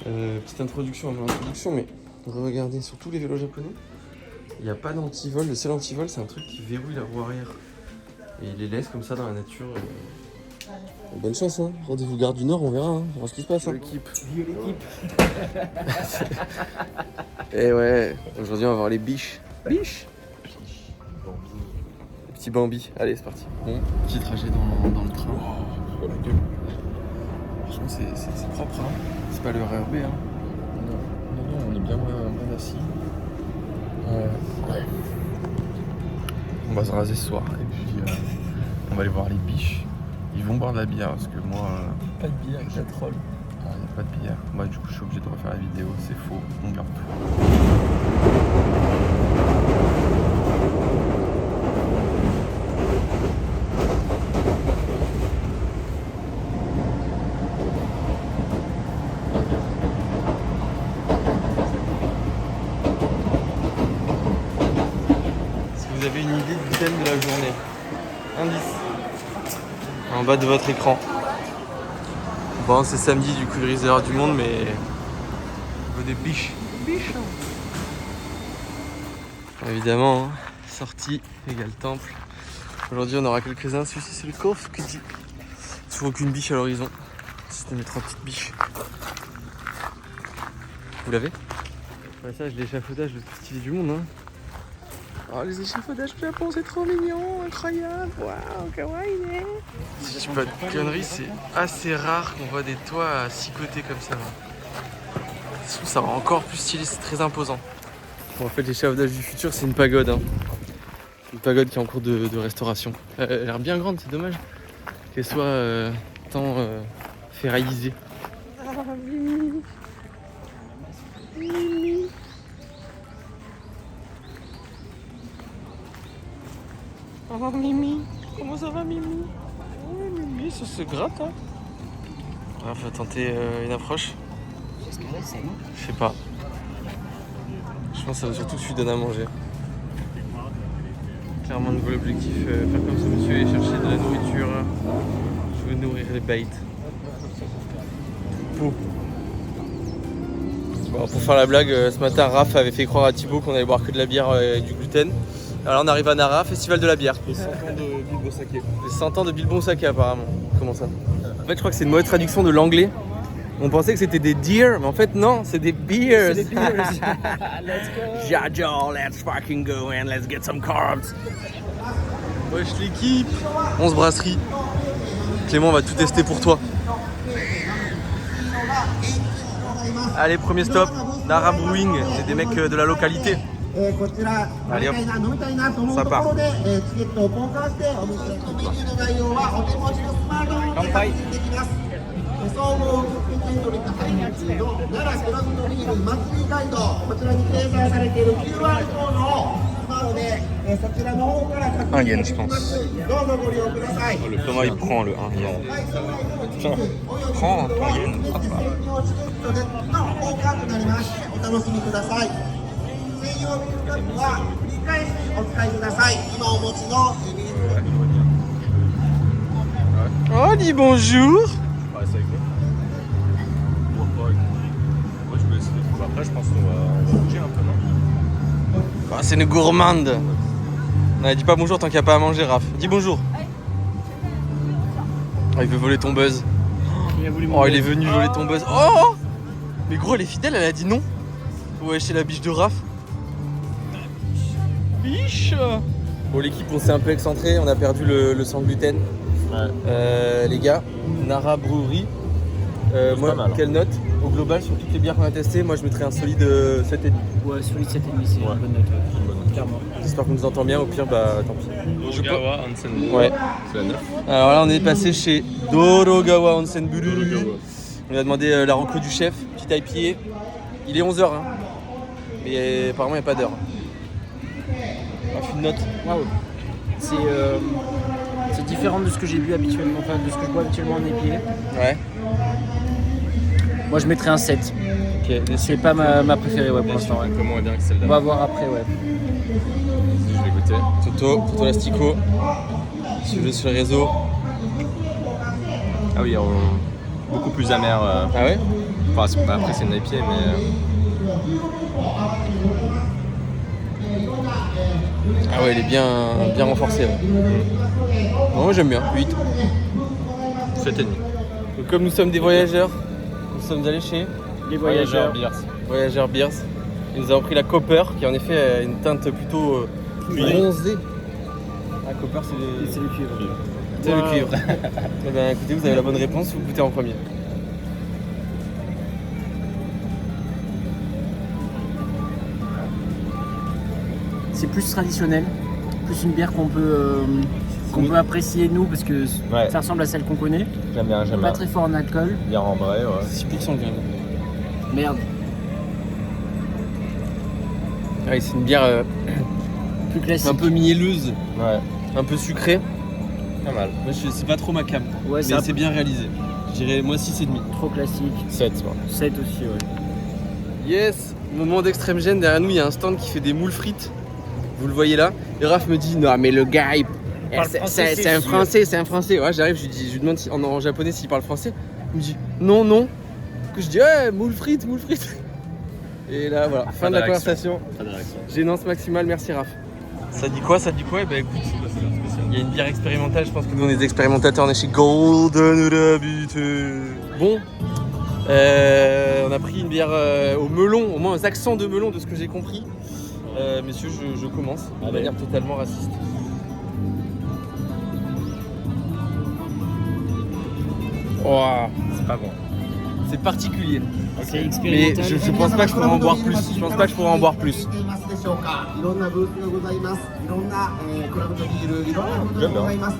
Petite introduction avant l'introduction, mais regardez, sur tous les vélos japonais, il n'y a pas d'antivol. Le seul antivol, c'est un truc qui verrouille la roue arrière. Et il les laisse comme ça dans la nature. Bonne chance, hein. Rendez-vous Gare du Nord, on verra, hein. On verra ce qui se passe. Hein. L'équipe. Et ouais, aujourd'hui on va voir les biches. Biches. Les petits Bambi. Allez, c'est parti. Bon, petit trajet dans le train. Oh la gueule. Franchement, c'est propre, hein. C'est pas le RERB, hein. Non, on est bien assis. Ouais. On va se raser ce soir et puis on va aller voir les biches. Ils vont boire de la bière parce que moi... Pas de bière avec la troll. Ah, il n'y a pas de bière. Moi du coup je suis obligé de refaire la vidéo, c'est faux, on garde tout. Est-ce que vous avez une idée du thème de la journée? Indice. En bas de votre écran. Bon, c'est samedi, du coup, il risque d'avoir du monde, mais... On veut des biches. Biches. Évidemment, hein. Sortie égale temple. Aujourd'hui, on aura quelques-uns. Celui-ci, c'est le coffre qui dit. Toujours aucune biche à l'horizon. C'était mes 3 petites biches. Vous l'avez? Ouais, ça, l'échafaudage le plus stylé du monde, hein. Oh, les échafaudages Japon, c'est trop mignon, incroyable, waouh, kawaii. Si je dis pas de conneries, c'est assez rare qu'on voit des toits à 6 côtés comme ça. Je trouve ça rend encore plus stylé, c'est très imposant. Bon, en fait, l'échafaudage du futur, c'est une pagode. Hein. Une pagode qui est en cours de restauration. Elle a l'air bien grande, c'est dommage qu'elle soit tant ferraillisée. Ah, Mimi. Mimi. Oh Mimi, comment ça va Mimi? Oui Mimi, ça se gratte hein. On va tenter une approche. Qu'est-ce que c'est, non? Je sais pas. Je pense que ça veut surtout que je lui donne à manger. Clairement nouveau objectif, faire comme ce monsieur et chercher de la nourriture. Je veux nourrir les bêtes. Bon, pour faire la blague, ce matin Raph avait fait croire à Thibaut qu'on allait boire que de la bière et du gluten. Alors on arrive à Nara, festival de la bière. Les 100 ans de Bilbo Sake. Les 100 ans de Bilbon Sake apparemment. Comment ça? En fait je crois que c'est une mauvaise traduction de l'anglais. On pensait que c'était des deer, mais en fait non, c'est des beers. C'est des beers. Let's go. Jajo, let's fucking go and let's get some carbs. Wesh l'équipe. 11 brasseries. Clément va tout tester pour toi. Allez, premier stop, Nara Brewing, c'est des mecs de la localité. Allez hop, ça part. Kanpai. Un yen, je pense. Oh, le Thomas il prend le 1 yen. Tiens, prends ton yen. Oh, dis bonjour. Après, je pense qu'on va bouger un peu, non? Ah, c'est une gourmande. Non, dis pas bonjour tant qu'il n'y a pas à manger, Raph. Dis bonjour. Oh, il veut voler ton buzz. Oh, il est venu voler ton buzz. Oh! Mais gros, elle est fidèle, elle a dit non. Ouais, chez la biche de Raph. Biche! Bon, l'équipe, on s'est un peu excentré, on a perdu le sans gluten. Ouais. Les gars, Nara Brewery. Moi, mal, quelle note? Au global, sur toutes les bières qu'on a testées, moi je mettrais un solide 7,5. Ouais, solide 7,5, c'est une bonne note. Clairement. J'espère qu'on nous entend bien, au pire, bah tant pis. Dorogawa Onsen. Ouais. C'est la 9. Alors là, on est passé chez Dorogawa Onsen Buru. On lui a demandé la reco du chef, petit IPA. Il est 11h, hein. Mais apparemment, il n'y a pas d'heure. On fait une note. Waouh. C'est différent de ce que j'ai bu habituellement, enfin de ce que je bois habituellement en IPA. Ouais. Moi je mettrais un 7. Ok. C'est pas ma préférée ouais, pour l'instant. Ouais. Un peu moins bien que celle-là. On va voir après, ouais. Je vais goûter. Toto Lastico. Suivez sur les réseaux. Ah oui, beaucoup plus amer. Ah ouais? Enfin, après, c'est une IPA, mais. Ah ouais, il est bien renforcé. Ouais. Moi j'aime bien, 8. 7,5. Donc, comme nous sommes des voyageurs, nous sommes allés chez Les voyageurs. Voyageurs Beers. Et nous avons pris la Copper qui en effet a une teinte plutôt bronzée. La Copper c'est le cuivre. le cuivre. Eh bien écoutez, vous avez la bonne réponse, vous goûtez en premier. C'est plus traditionnel, plus une bière qu'on peut apprécier nous parce que Ouais. ça ressemble à celle qu'on connaît. J'aime bien, Pas très fort en alcool. Bien en vrai, ouais. 6% quand même. Merde. Ouais, c'est une bière Plus classique. un peu mielleuse, Ouais. un peu sucrée. Pas mal. Moi c'est pas trop ma cam, Ouais, mais c'est bien réalisé. Je dirais moi 6,5. trop classique. 7, ouais. 7 aussi, ouais. Yes, moment d'extrême gêne, derrière nous il y a un stand qui fait des moules frites. Vous le voyez là. Et Raph me dit non mais le gars c'est un français. Ouais, j'arrive, je lui demande en japonais s'il parle français. Il me dit non. Du coup je dis ouais, moule frites. Et là voilà, fin de la conversation. Gênance maximale, merci Raph. Ça dit quoi Eh ben écoute, il y a une bière expérimentale, je pense que nous on est des expérimentateurs, on est chez Golden Rabbit. Bon, on a pris une bière au melon, au moins aux accents de melon de ce que j'ai compris. Messieurs, je commence de manière totalement raciste. Oh, C'est pas bon. c'est particulier. C'est Mais expérimental. je pense pas que je pourrais en boire plus. Je pense pas que je pourrais en boire plus. でしょうか。いろんなブースがございます。いろんな、クラブとビール、いろんなことがございます。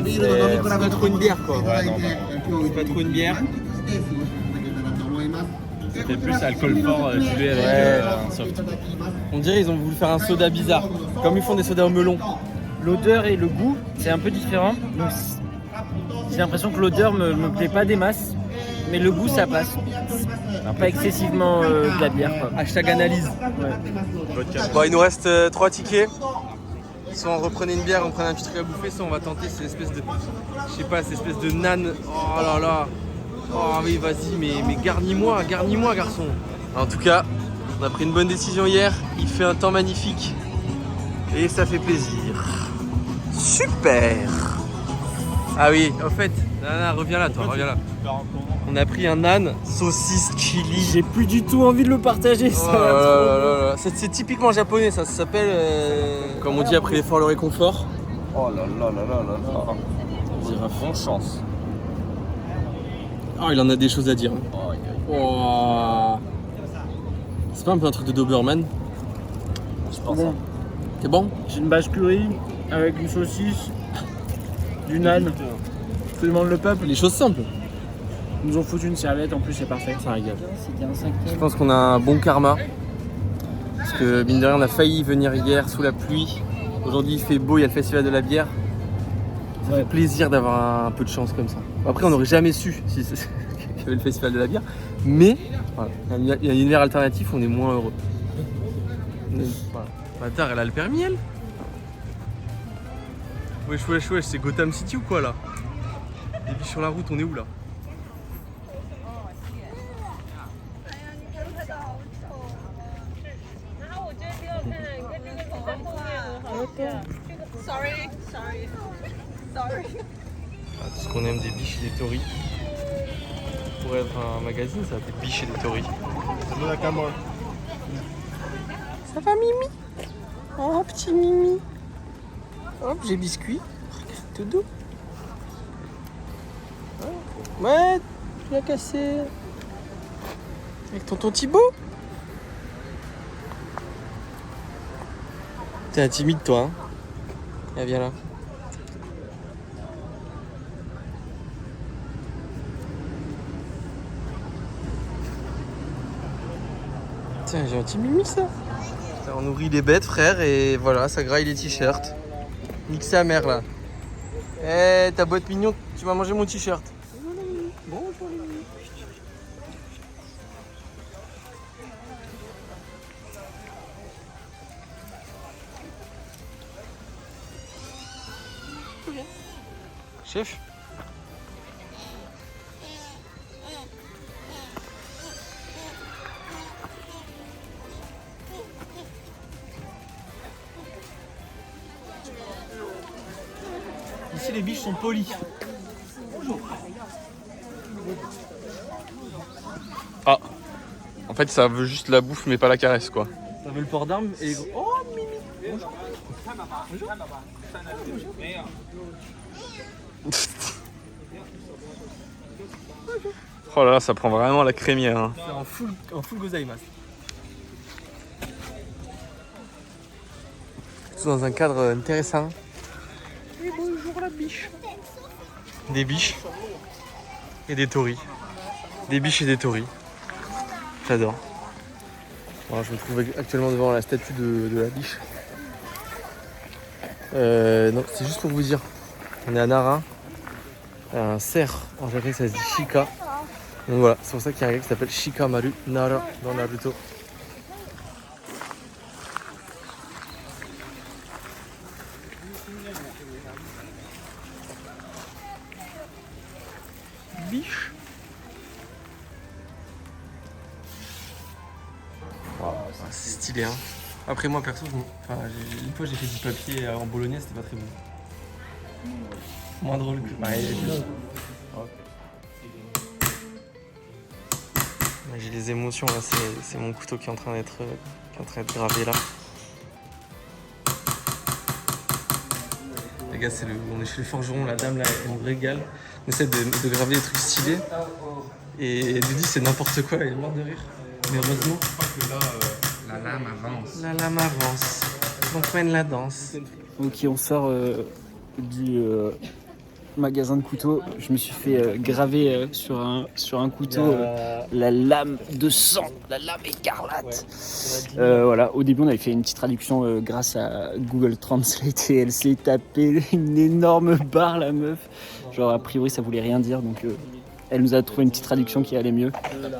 ビールの飲み比べ C'est pas trop une bière quoi. いただいて、今日C'est pas trop une bière. ステージをしていただけたらと思います。 C'était plus alcool fort dilué avec un soft. On dirait ils ont voulu faire un soda bizarre. Comme ils font des sodas au melon. L'odeur et le goût, c'est un peu différent. Donc, j'ai l'impression que l'odeur me plaît pas des masses, mais le goût ça passe. Pas excessivement de la bière quoi. Hashtag analyse. Bon, il nous reste 3 tickets. Soit on reprenait une bière, on prenait un petit truc à bouffer, soit on va tenter ces espèces de. Je sais pas, ces espèces de nan. Oh là là. Oh oui, vas-y, mais garnis-moi, garçon. En tout cas, on a pris une bonne décision hier. Il fait un temps magnifique. Et ça fait plaisir. Super. Ah oui, au fait, Nana, reviens là, toi, reviens là. On a pris un nan, saucisse, chili. J'ai plus du tout envie de le partager, Oh ça là va là trop. là là. C'est typiquement japonais, ça s'appelle. Comme on dit après l'effort, le réconfort. Oh là là là là là là. Bonne chance. Oh, il en a des choses à dire. Oh. C'est pas un peu un truc de Doberman? Je pense. Bon. C'est bon? J'ai une bâche curry avec une saucisse, du nan. Je te demande le peuple. Les choses simples. Ils nous ont foutu une serviette, en plus c'est parfait. Ça régale. C'était un sac. Je pense qu'on a un bon karma. Parce que mine de rien, on a failli venir hier sous la pluie. Aujourd'hui, il fait beau, il y a le festival de la bière. Ça fait plaisir d'avoir un peu de chance comme ça. Après, on n'aurait jamais su si qu'il y avait le festival de la bière. Mais voilà, il y a une bière alternative, on est moins heureux. Voilà. Bâtard, elle a le permis, elle? Wesh, c'est Gotham City ou quoi là? Les biches sur la route, on est où là? Ah, tout ce qu'on aime des biches et des tories. Pour être un magazine, ça s'appelle Biches et des tories. Ça va Mimi? Oh petit Mimi. Hop, j'ai biscuit. Tout doux. Ouais, tu l'as cassé. Avec tonton Thibaut. T'es un timide toi, hein? Ah, viens là. Tiens, j'ai un petit Mimi ça. On nourrit les bêtes frère et voilà, ça graille les t-shirts. Nique sa mère là. Eh, ta boîte mignon, tu vas manger mon t-shirt. Bonjour les Mimi. Chef. si les biches sont polies. Ah, en fait ça veut juste la bouffe mais pas la caresse quoi. Ça veut le port d'armes et... Oh Mimi. Bonjour. Bonjour. Oh là là, ça prend vraiment la crémière. Hein. C'est en full gozaimasu. Tout dans un cadre intéressant. Et bonjour la biche. Des biches et des tauris. Des biches et des tauris. J'adore. Alors, je me trouve actuellement devant la statue de la biche. Non, c'est juste pour vous dire. On est à Nara. Un cerf en japonais ça se dit Shika. Donc voilà, c'est pour ça qu'il y a un gars qui s'appelle Shikamaru Nara dans Naruto. Biche. Wow, c'est stylé hein. Après moi perso, une fois j'ai fait du papier en bolognaise, c'était pas très bon. Moins drôle que... J'ai des émotions là, c'est mon couteau qui est en train d'être gravé là. Les gars, on est chez le forgeron, la dame là, elle nous régale. On essaie de graver des trucs stylés. Et elle nous dit c'est n'importe quoi, elle est morte de rire. Mais heureusement. La lame avance. La lame avance. Donc mène la danse. Ok, on sort du magasin de couteaux. Je me suis fait graver sur un couteau la lame de sang, la lame écarlate. Voilà, au début on avait fait une petite traduction grâce à Google Translate et elle s'est tapée une énorme barre la meuf. Genre a priori ça voulait rien dire donc elle nous a trouvé une petite traduction qui allait mieux.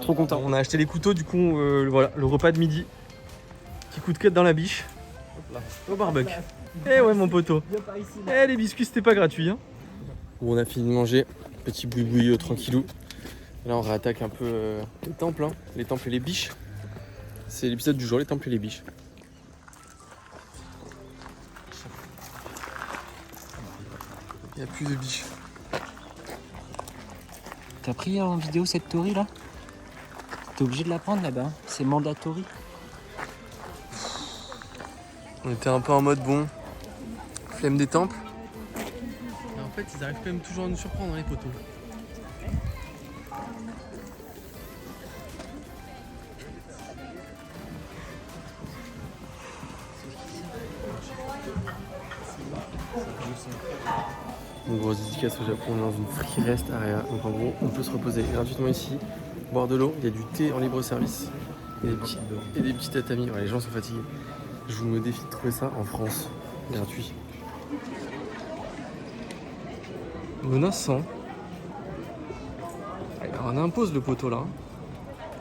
Trop content. On a acheté les couteaux du coup voilà le repas de midi. Petit coup de queue dans la biche. Au barbecue. Eh ouais mon poteau. Eh les biscuits c'était pas gratuit hein. Où on a fini de manger, petit boui-boui tranquillou. Là on réattaque un peu les temples, hein. Les temples et les biches. C'est l'épisode du jour, les temples et les biches. Il n'y a plus de biches. T'as pris en vidéo cette Tori là? T'es obligé de la prendre là-bas, c'est mandatory. On était un peu en mode bon, flemme des temples. Mais en fait ils arrivent quand même toujours à nous surprendre les poteaux. Une grosse dédicace au Japon dans une free rest area. Donc en gros on peut se reposer gratuitement ici, boire de l'eau, il y a du thé en libre service et des petits tatamis. Ouais, les gens sont fatigués. Je vous me défie de trouver ça en France, gratuit. Menaçant. Alors on impose le poteau là.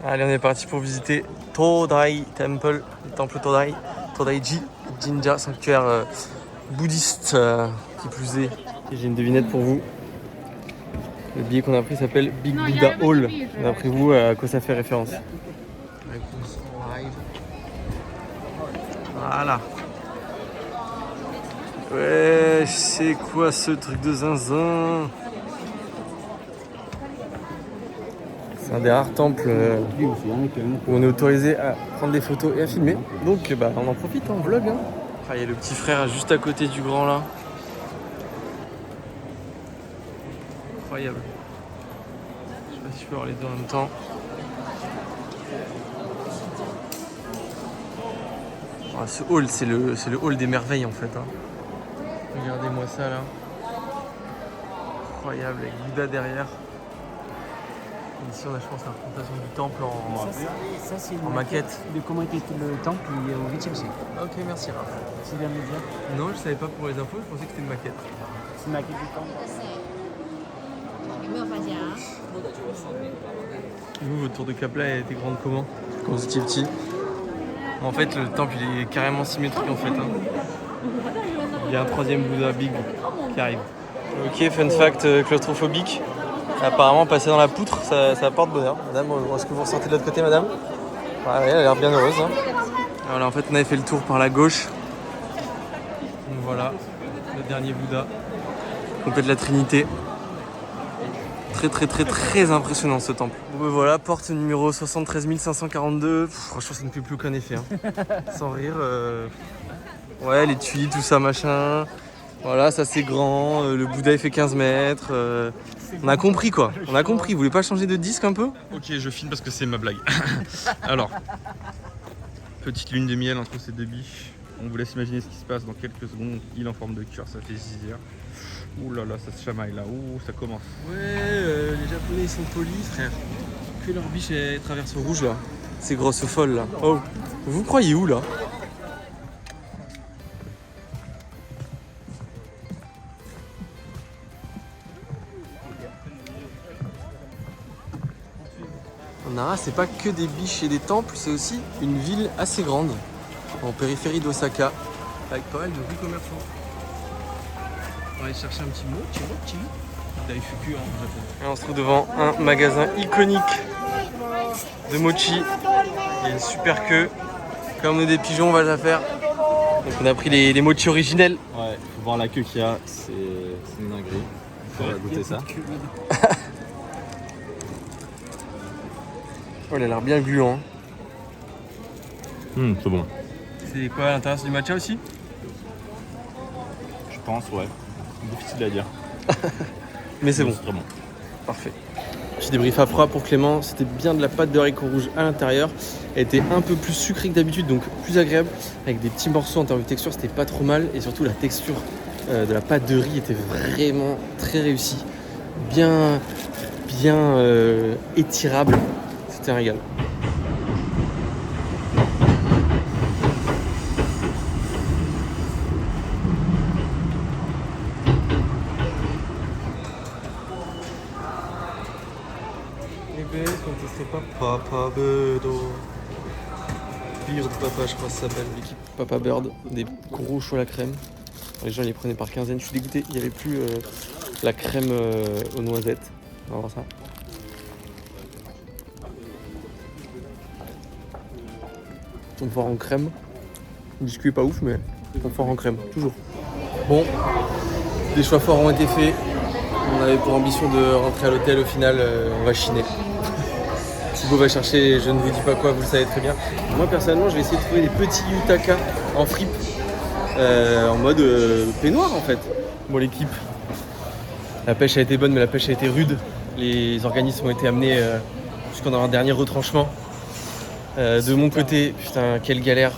Allez on est parti pour visiter Todai Temple, le temple Todai, Todaiji Jinja, sanctuaire bouddhiste qui plus est. Et j'ai une devinette pour vous. Le billet qu'on a pris s'appelle Big Buddha Hall. D'après vous, à quoi ça fait référence? Voilà. Ouais, c'est quoi ce truc de zinzin? C'est un des rares temples où on est autorisé à prendre des photos et à filmer. Donc bah, on en profite, on vlog. Hein. Ah, il y a le petit frère juste à côté du grand là. Incroyable. Je sais pas si je peux voir les deux en même temps. Ah, ce hall, c'est le hall des merveilles en fait. Hein. Regardez-moi ça là. Incroyable, avec Bouddha derrière. Et ici on a je pense la représentation du temple en maquette. De comment était le temple au 8e siècle. Ok, merci Raph. C'est bien de le dire. Non, je savais pas pour les infos, je pensais que c'était une maquette. C'est une maquette du temple. Vous, votre tour de Kapla a été grande comment quand vous étiez petit? En fait, le temple il est carrément symétrique en fait. Hein. Il y a un troisième Bouddha Big qui arrive. Ok, fun fact claustrophobique. Apparemment, passer dans la poutre, ça apporte bonheur. Madame, est-ce que vous ressentez de l'autre côté, madame? Ouais, elle a l'air bien heureuse. Hein. Voilà, en fait, on avait fait le tour par la gauche. Donc voilà, le dernier Bouddha. Complète la Trinité. Très impressionnant ce temple. Bon ben voilà, porte numéro 73 542. Franchement ça ne fait plus aucun effet. Hein. Sans rire. Ouais, les tuiles, tout ça machin. Voilà, ça c'est grand. Le Bouddha il fait 15 mètres. On a compris quoi. On a compris. Vous voulez pas changer de disque un peu? Ok, je filme parce que c'est ma blague. Alors, petite lune de miel entre ces deux biches. On vous laisse imaginer ce qui se passe dans quelques secondes. Il en forme de cœur, ça fait zizir. Ouh là là, ça se chamaille là. Ouh, ça commence. Ouais, les Japonais ils sont polis, frère. Que leur biche elle traverse au rouge là. Ces grosses folles là. Oh, vous croyez où là? Nara, c'est pas que des biches et des temples, c'est aussi une ville assez grande, en périphérie d'Osaka, avec pas mal de rues commerçantes. On va aller chercher un petit mochi. Daifuku en japonais. Et on se trouve devant un magasin iconique de mochi. Il y a une super queue. Comme on est des pigeons, on va la faire. Donc on a pris les mochi originels. Ouais, faut voir la queue qu'il y a, c'est une dinguerie. On va goûter ça. Oh, il a l'air bien gluant. C'est bon. C'est quoi à l'intérieur? C'est du matcha aussi? Je pense, ouais. Difficile à dire. Mais c'est bon. C'est très bon. Parfait. Petit débrief à froid pour Clément. C'était bien de la pâte de haricots rouges à l'intérieur. Elle était un peu plus sucrée que d'habitude, donc plus agréable. Avec des petits morceaux en termes de texture, c'était pas trop mal. Et surtout, la texture de la pâte de riz était vraiment très réussie. Bien étirable. C'était un régal. Papa Birdo. Bird Papa, je crois que ça s'appelle l'équipe Papa Bird. Des gros choux à la crème. Les gens les prenaient par quinzaine. Je suis dégoûté, il n'y avait plus la crème aux noisettes. On va voir ça. Confort en crème. Le biscuit est pas ouf, mais confort en crème, toujours. Bon, des choix forts ont été faits. On avait pour ambition de rentrer à l'hôtel. Au final, on va chiner. Thibaut va chercher, je ne vous dis pas quoi, vous le savez très bien. Moi personnellement, je vais essayer de trouver des petits yutaka en fripe, en mode peignoir en fait. Bon, l'équipe, la pêche a été bonne, mais la pêche a été rude. Les organismes ont été amenés jusqu'en un dernier retranchement. De mon côté, putain, quelle galère.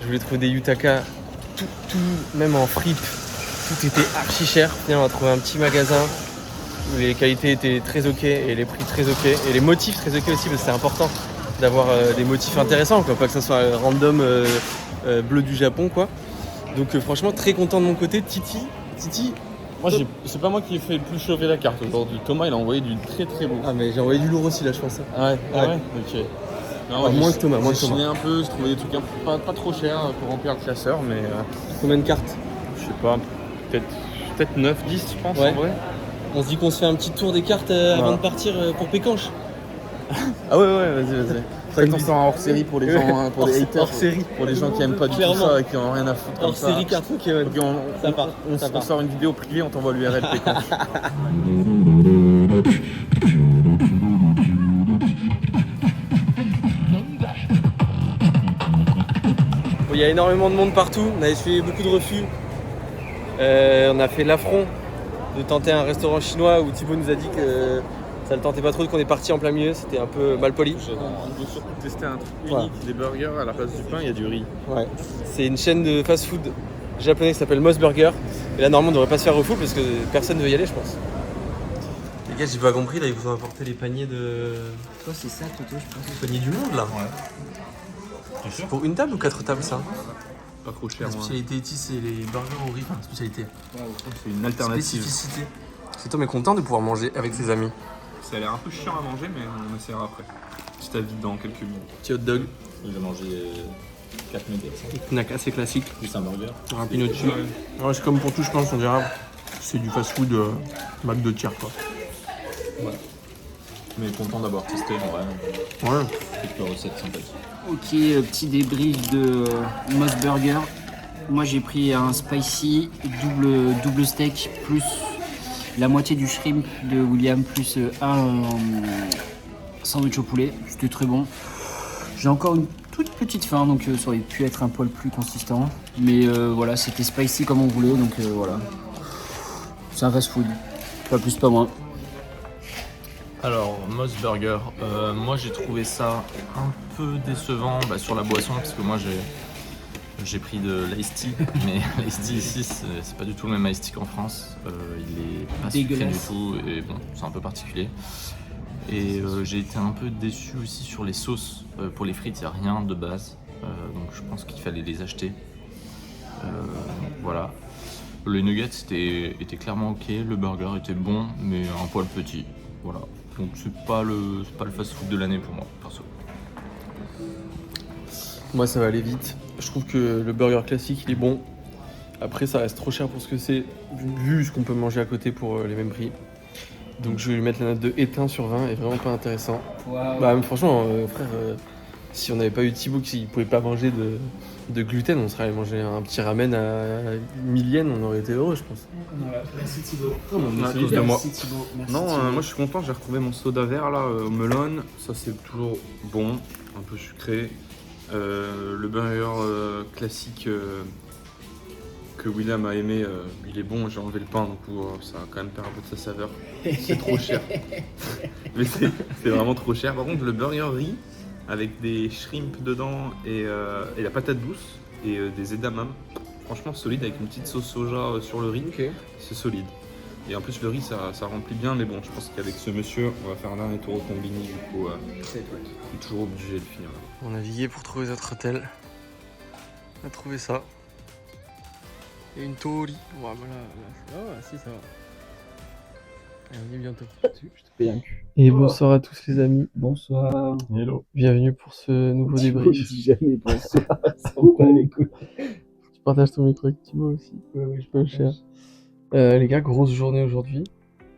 Je voulais trouver des yutaka, tout, même en fripe, tout était archi cher. Finalement, on a trouvé un petit magasin où les qualités étaient très ok et les prix très ok. Et les motifs très ok aussi, parce que c'est important d'avoir des motifs intéressants, quoi. Pas que ça soit random bleu du Japon, quoi. Donc franchement, très content de mon côté. Titi. Moi, c'est pas moi qui ai fait le plus chauffer la carte aujourd'hui. Thomas, il a envoyé du très très beau. Ah, mais j'ai envoyé du lourd aussi là, je pense. Ouais. Ok. Non, moins que Thomas, J'ai chiné un peu, j'ai trouvé des trucs pas trop chers pour remplir le classeur, mais Combien de cartes? je sais pas, peut-être 9, 10 je pense Ouais. en vrai. On se dit qu'on se fait un petit tour des cartes avant de partir pour Pécanche. Ah ouais, vas-y. Peut-être qu'on sort un hors série pour les gens, pour les haters, hors série. pour les gens qui aiment pas du tout Clairement. ça et qui en ont rien à foutre. Hors série carte, ok, ouais. Ok, Ça part. on sort une vidéo privée, on t'envoie l'URL Pécanche. Il y a énormément de monde partout, on a essuyé beaucoup de refus. On a fait l'affront de tenter un restaurant chinois où Thibaut nous a dit que ça le tentait pas trop, qu'on est parti en plein milieu, c'était un peu mal poli. On veut surtout tester un truc unique, Voilà. des burgers à la place du pain, il y a du riz. Ouais. C'est une chaîne de fast-food japonais qui s'appelle Moss Burger. Et là, normalement, on devrait pas se faire refou parce que personne ne veut y aller, je pense. Les gars, j'ai pas compris, là, ils vous ont apporté les paniers de. Toi, c'est ça, Toto, je pense. Les paniers du monde, là. T'es sûr? Pour une table ou 4 tables, ça? Pas trop cher, La moi. spécialité ici, c'est les burgers au riz. Enfin, spécialité. C'est une alternative. Spécificité. C'est Tom est content de pouvoir manger avec ses amis. Ça a l'air un peu chiant à manger, mais on essaiera après. Petit avis dans quelques minutes. Petit hot dog. Il a mangé 4 nuggets. Snack assez classique. Plus un burger. Un pinot dessus. Ouais, c'est comme pour tout, je pense, on dira. C'est du fast-food Mac de tiers, quoi. Mais content d'avoir testé en vrai. Ouais. Quelques recettes sympathiques. Ok, petit débrief de Moss Burger. Moi j'ai pris un spicy double steak plus la moitié du shrimp de William plus un sandwich au poulet. C'était très bon. J'ai encore une toute petite faim, donc ça aurait pu être un poil plus consistant. Mais voilà, c'était spicy comme on voulait, donc voilà. C'est un fast-food. Pas plus, pas moins. Alors, Moss Burger, moi j'ai trouvé ça un peu décevant sur la boisson, parce que moi j'ai pris de l'Ice Tea, mais l'Ice Tea ici c'est pas du tout le même Ice Tea qu'en France. Il est pas sucré du Dégueulasse. tout, et bon, c'est un peu particulier. Et j'ai été un peu déçu aussi sur les sauces. Pour les frites, il n'y a rien de base, donc je pense qu'il fallait les acheter. Voilà. Les nuggets étaient clairement ok, le burger était bon, mais un poil petit. Voilà. Donc c'est pas le fast-food de l'année pour moi, perso. Moi, ça va aller vite. Je trouve que le burger classique, il est bon. Après, ça reste trop cher pour ce que c'est, vu ce qu'on peut manger à côté pour les mêmes prix. Donc je vais lui mettre la note de éteint sur 20, et vraiment pas intéressant. Wow. Bah franchement, frère, si on n'avait pas eu Thibaut qui pouvait pas manger de gluten, on serait allé manger un petit ramen à 1000 yens, on aurait été heureux, je pense. Merci Thibaut. À cause de moi. Merci Thibaut. Merci Non, Thibaut. moi je suis content, j'ai retrouvé mon soda vert là, au melon. Ça c'est toujours bon, un peu sucré. Le burger classique que William a aimé, il est bon, j'ai enlevé le pain, donc ça va quand même perdre un peu de sa saveur. C'est trop cher. Mais c'est vraiment trop cher. Par contre, le burger riz avec des shrimp dedans et la patate douce et des edamame, franchement solide avec une petite sauce soja sur le riz, c'est solide. Et en plus le riz ça remplit bien, mais bon, je pense qu'avec ce monsieur, on va faire un dernier tour au combini, du coup, on est toujours obligé de finir là. On a navigué pour trouver notre hôtel. On a trouvé ça. Et une tori. Ouais, voilà. Si, ça va. Et on y est bientôt. Et bonsoir à tous les amis. Bonsoir. Hello. Bienvenue pour ce nouveau débrief. dis jamais bonsoir. Ça va pas les couilles. Tu partages ton micro avec Thibaut aussi. Ouais, je Peu cher. Les gars, grosse journée aujourd'hui.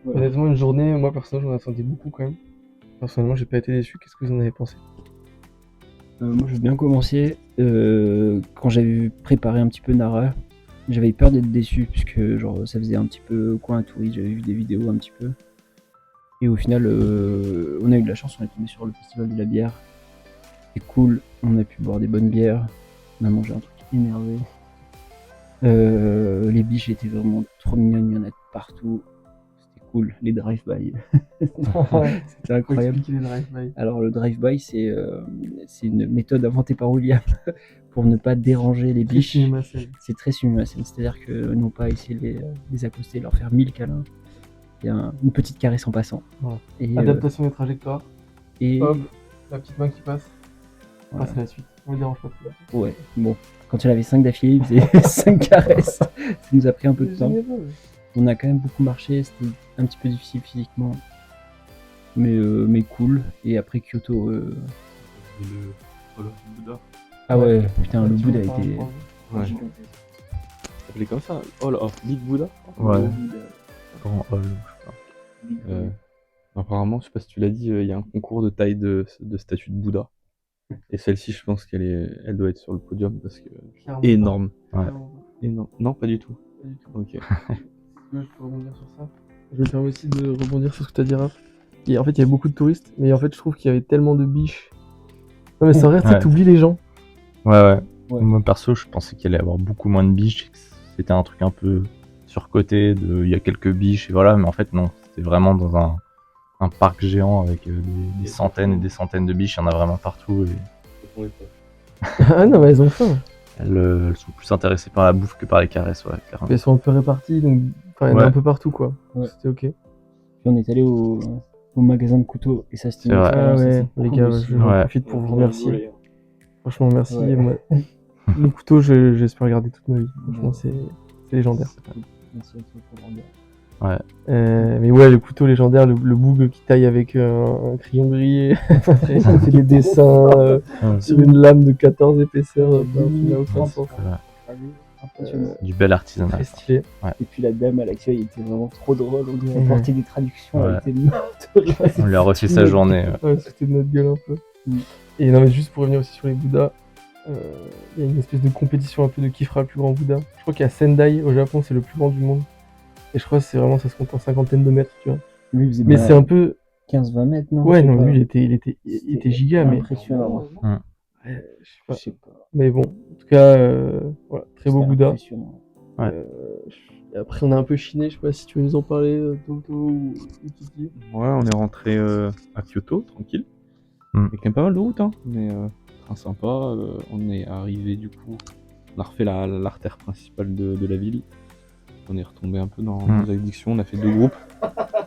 Ouais. Honnêtement, une journée, moi personnellement, j'en attendais beaucoup quand même. Personnellement, j'ai pas été déçu. Qu'est-ce que vous en avez pensé? Moi, je veux bien commencer. Quand j'avais préparé un petit peu Nara, j'avais peur d'être déçu, puisque genre, ça faisait un petit peu coin à touriste, j'avais vu des vidéos un petit peu. Et au final, on a eu de la chance, on est tombé sur le festival de la bière. C'était cool, on a pu boire des bonnes bières, on a mangé un truc énervé. Les biches étaient vraiment trop mignonnes, il y en a de partout. C'était cool, les drive-by. C'était incroyable. Expliquer les drive-by. Alors le drive-by, c'est une méthode inventée par William pour ne pas déranger les biches. C'est très cinéma-scène, c'est-à-dire que non pas essayer de les accoster, leur faire 1000 câlins. Il y a une petite caresse en passant. Voilà. Et, Adaptation des trajectoires. et Hop, la petite main qui passe. voilà. Passe à la suite. On le dérange pas plus. Ouais, bon. Quand il avait 5 d'affilée, il faisait 5 caresses. Ça nous a pris un peu de temps. On a quand même beaucoup marché, c'était un petit peu difficile physiquement. Mais cool. Et après Kyoto... Le Bouddha. Ah ouais, putain, le Bouddha a été... Ouais. Appelé comme ça. Oh là, Big Buddha. Ouais. Grand hall, je sais pas. Apparemment, je sais pas si tu l'as dit, il y a un concours de taille de statues de Bouddha. Et celle-ci, je pense elle doit être sur le podium parce que énorme. Ouais. Énorme. Non, pas du tout. Pas du tout. Ok. Je peux rebondir sur ça. Je me permets aussi de rebondir sur ce que tu as dit, Raph. Et en fait, il y avait beaucoup de touristes, mais en fait, je trouve qu'il y avait tellement de biches. Non, mais sans vrai, tu sais, t'oublies les gens. Ouais. Ouais. Moi perso, je pensais qu'il allait y avoir beaucoup moins de biches. C'était un truc un peu surcoté, il y a quelques biches et voilà, mais en fait non. C'était vraiment dans un parc géant avec des centaines et des centaines de biches. Il y en a vraiment partout et Ah non, mais elles ont faim. elles sont plus intéressées par la bouffe que par les caresses, ouais, clairement. Elles sont un peu réparties, donc enfin, il y en a Ouais. un peu partout, quoi. Ouais. C'était ok. Puis on est allé au magasin de couteaux et ça c'était C'est vrai. Ah ça, ouais, c'est les cool gars, aussi. je Ouais. profite pour vous remercier. Franchement, merci. Ouais. Moi, le couteau, j'espère le garder toute ma vie. Franchement, c'est légendaire. Merci à toi pour l'ambiance. Mais ouais, le couteau légendaire, le boug qui taille avec un crayon grillé. Ça fait des dessins Ouais. sur une lame de 14 épaisseurs. Ça n'a aucun sens. Impressionnant. Du bel artisanat. Très stylé. Et puis la dame à l'accueil était vraiment trop drôle, on lui a Mhm. apporté des traductions, Ouais. elle était morte. de rire. On lui a refait sa journée. Ouais, c'était de notre gueule un peu. Mm. Et non, mais juste pour revenir aussi sur les Bouddhas, il y a une espèce de compétition un peu de qui fera le plus grand Bouddha. Je crois qu'il y a Sendai au Japon, c'est le plus grand du monde. Et je crois que c'est vraiment, ça se compte en cinquantaine de mètres, tu vois. Lui, il faisait Mais bien c'est un peu. 15-20 mètres, non? Ouais, Je sais non, pas. lui, il était giga, mais. Impressionnant. Ouais, je sais Je pas. sais pas. Mais bon, en tout cas, voilà, très beau C'était Bouddha. impressionnant. Ouais. Et après, on a un peu chiné, je sais pas si tu veux nous en parler, Toto ou Titi. Ouais, on est rentré à Kyoto, tranquille. Avec un pas mal de route, hein. Mais train sympa. On est arrivé du coup. On a refait l'artère principale de la ville. On est retombé un peu dans nos addictions. On a fait 2 groupes.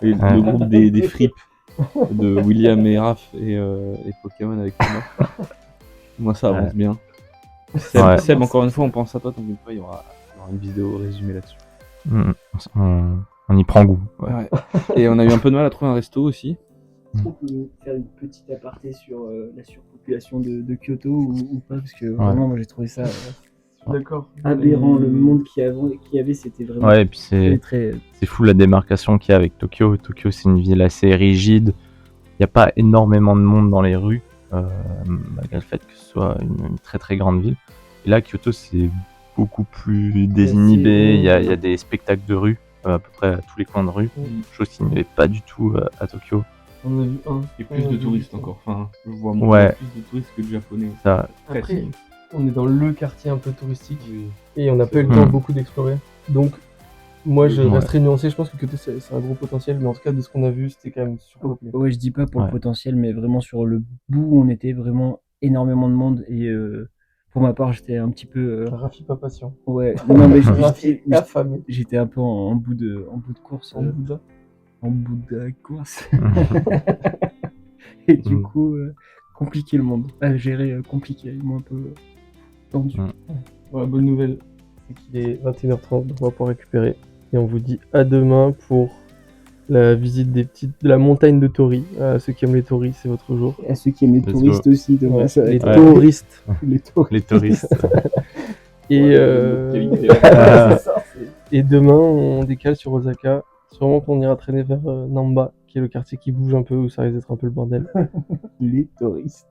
Et le groupe des fripes de William et Raph et Pokémon avec moi. Moi, ça avance bien. Seb, encore une fois, on pense à toi. T'inquiète pas, il y aura une vidéo résumée là-dessus. On y prend goût. Ouais. Et on a eu un peu de mal à trouver un resto aussi. On peut faire une petite aparté sur la surpopulation de Kyoto ou pas, parce que vraiment, moi j'ai trouvé ça D'accord. aberrant. Le monde qu'il y avait, c'était vraiment Ouais, et puis c'est très. fou la démarcation qu'il y a avec Tokyo. Tokyo, c'est une ville assez rigide. Il n'y a pas énormément de monde dans les rues, malgré le fait que ce soit une très très grande ville. Et là, Kyoto, c'est beaucoup plus désinhibé. Il y a des spectacles de rue, à peu près à tous les coins de rue, chose qu'il n'y avait pas du tout à Tokyo. On a vu un. Et plus de touristes encore. Enfin, je vois plus de touristes que de japonais. Ça, Après, on est dans le quartier un peu touristique et on n'a pas eu le temps beaucoup d'explorer. Donc, moi, je resterai nuancé. Je pense que Kyoto, c'est un gros potentiel, mais en tout cas, de ce qu'on a vu, c'était quand même surpeuplé. Ouais, je dis pas pour le potentiel, mais vraiment sur le bout où on était, vraiment énormément de monde. Et pour ma part, j'étais un petit peu. Rafi pas patient. Ouais, non, mais Rafi affamé. j'étais un peu en bout de course. En Bouddha. En bout de course. Et du coup, compliqué le monde. À gérer, compliqué. Ils m'ont un peu tendu. Voilà, bonne nouvelle, c'est qu'il est 21h30, donc on va pouvoir récupérer. Et on vous dit à demain pour la visite de la montagne de Tori. À ceux qui aiment les Tori, c'est votre jour. Et à ceux qui aiment les touristes aussi, demain, ça va les être touristes. les touristes. Et, et demain, on décale sur Osaka. Sûrement qu'on ira traîner vers Namba, qui est le quartier qui bouge un peu, où ça risque d'être un peu le bordel. Les touristes.